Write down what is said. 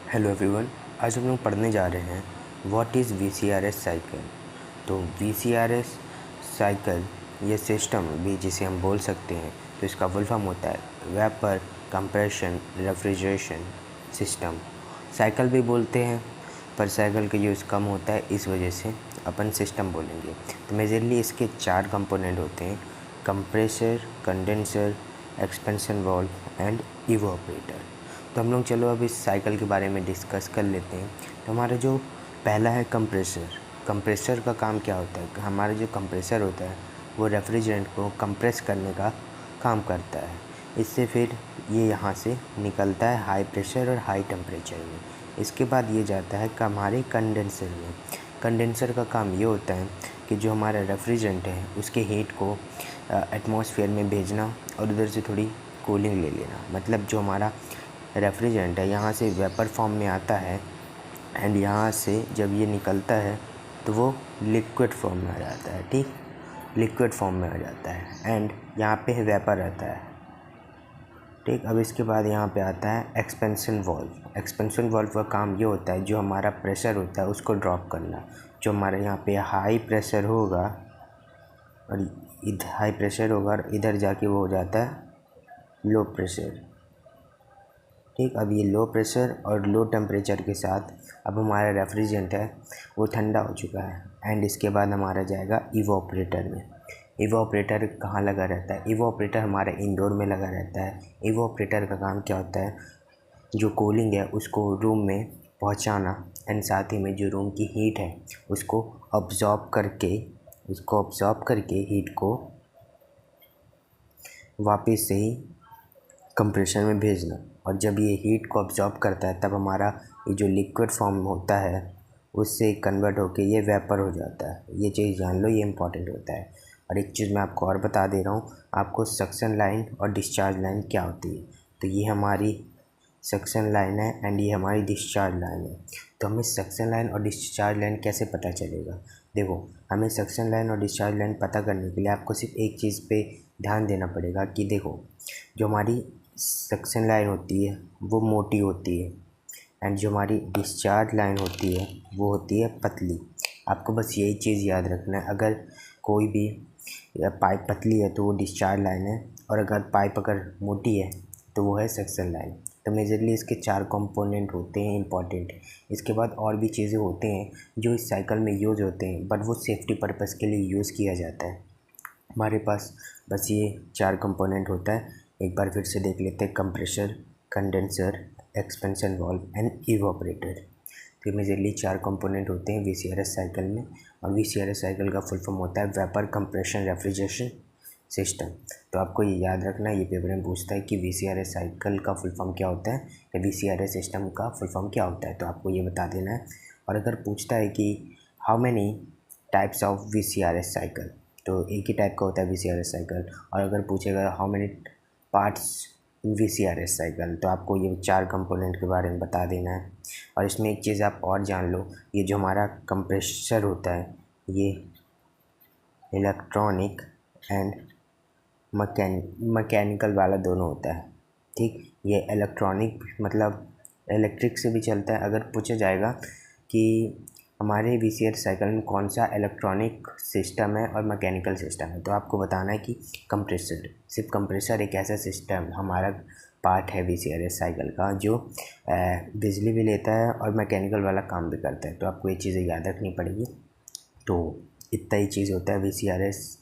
Hello everyone, आज हम लोग पढ़ने जा रहे हैं व्हाट इज़ वीसीआरएस साइकिल। तो वीसीआरएस साइकिल ये सिस्टम भी जिसे हम बोल सकते हैं, तो इसका फुल फॉर्म होता है vapour compression refrigeration system. Cycle भी बोलते हैं पर साइकिल का यूज़ कम होता है, इस वजह से अपन सिस्टम बोलेंगे। तो मेजरली इसके 4 कंपोनेंट होते हैं: compressor, condenser, expansion valve and evaporator. तो हम लोग चलो अब इस साइकिल के बारे में डिस्कस कर लेते हैं। तो हमारा जो पहला है कंप्रेसर। कंप्रेसर का काम क्या होता है? हमारा जो कंप्रेसर होता है वो रेफ्रिजरेंट को कंप्रेस करने का काम करता है। इससे फिर ये यहाँ से निकलता है हाई प्रेशर और हाई टेम्परेचर में। इसके बाद ये जाता है हमारे कंडेंसर में। कंडेंसर का काम ये होता है कि जो हमारा रेफ्रिजरेंट है उसके हीट को एटमॉस्फेयर में भेजना और उधर से थोड़ी कूलिंग ले लेना। मतलब जो हमारा रेफ्रिजरेंट है यहाँ से वेपर फॉर्म में आता है एंड यहाँ से जब ये निकलता है तो वो लिक्विड फॉर्म में आ जाता है। ठीक, लिक्विड फॉर्म में आ जाता है एंड यहाँ पे वेपर रहता है। ठीक, अब इसके बाद यहाँ पे आता है एक्सपेंशन वाल्व। एक्सपेंशन वाल्व का काम ये होता है जो हमारा प्रेशर होता है उसको ड्रॉप करना। जो हमारे यहाँ पे हाई प्रेशर होगा और इधर हाई प्रेशर होगा और इधर जाके वो हो जाता है लो प्रेशर। ठीक, अब ये लो प्रेशर और लो टेम्परेचर के साथ अब हमारा रेफ्रिजरेंट है वो ठंडा हो चुका है एंड इसके बाद हमारा जाएगा इवोपरेटर में। इवोपरेटर कहाँ लगा रहता है? इवोपरेटर हमारे इंडोर में लगा रहता है। इवोपरेटर का काम क्या होता है? जो कूलिंग है उसको रूम में पहुंचाना एंड साथ ही में जो रूम की हीट है उसको ऑब्जॉर्ब करके हीट को वापस से ही कंप्रेसर में भेजना। और जब ये हीट को ऑब्जॉर्ब करता है तब हमारा ये जो लिक्विड फॉर्म होता है उससे कन्वर्ट होके ये वेपर हो जाता है। ये चीज़ जान लो, ये इम्पॉर्टेंट होता है। और एक चीज़ मैं आपको और बता दे रहा हूँ, आपको सक्शन लाइन और डिस्चार्ज लाइन क्या होती है। तो ये हमारी सक्शन लाइन है एंड ये हमारी डिस्चार्ज लाइन है। तो हमें सक्शन लाइन और डिस्चार्ज लाइन कैसे पता चलेगा? देखो, हमें सक्शन लाइन और डिस्चार्ज लाइन पता करने के लिए आपको सिर्फ एक चीज़ पे ध्यान देना पड़ेगा कि देखो, जो हमारी सक्शन लाइन होती है वो मोटी होती है एंड जो हमारी डिस्चार्ज लाइन होती है वो होती है पतली। आपको बस यही चीज़ याद रखना है। अगर कोई भी पाइप पतली है तो वो डिस्चार्ज लाइन है और अगर पाइप अगर मोटी है तो वो है सक्शन लाइन। तो मेजरली इसके 4 कंपोनेंट होते हैं इंपॉर्टेंट। इसके बाद और भी चीज़ें होते हैं जो इस साइकिल में यूज़ होते हैं बट वो सेफ्टी पर्पज़ के लिए यूज़ किया जाता है। हमारे पास बस ये 4 कंपोनेंट होता है। एक बार फिर से देख लेते हैं: compressor, condenser, expansion valve and evaporator. तो मेजरली 4 कंपोनेंट होते हैं वीसीआरएस साइकिल में। और वीसीआरएस साइकिल का फुल फॉर्म होता है वेपर कंप्रेशन रेफ्रिजरेशन सिस्टम। तो आपको ये याद रखना है, ये पेपर में पूछता है कि वीसीआरएस साइकिल का फुल फॉर्म क्या होता है या वीसीआरएस सिस्टम का फुल फॉर्म क्या होता है, तो आपको ये बता देना है। और अगर पूछता है कि how many types of VCRS cycle, तो एक ही टाइप का होता है वीसीआरएस साइकिल। और अगर पूछेगा how many parts in VCRS cycle, तो आपको ये 4 कंपोनेंट के बारे में बता देना है। और इसमें एक चीज़ आप और जान लो, ये जो हमारा कंप्रेसर होता है ये इलेक्ट्रॉनिक एंड मैकेनिकल वाला दोनों होता है। ठीक, ये इलेक्ट्रॉनिक मतलब इलेक्ट्रिक से भी चलता है। अगर पूछा जाएगा कि हमारे वीसीआरएस साइकिल में कौन सा इलेक्ट्रॉनिक सिस्टम है और मैकेनिकल सिस्टम है, तो आपको बताना है कि कंप्रेसर। सिर्फ कंप्रेसर एक ऐसा सिस्टम हमारा पार्ट है वीसीआरएस साइकिल का जो बिजली भी लेता है और मैकेनिकल वाला काम भी करता है। तो आपको ये चीज़ें याद रखनी पड़ेगी। तो इतना ही चीज़ होता है वीसीआरएस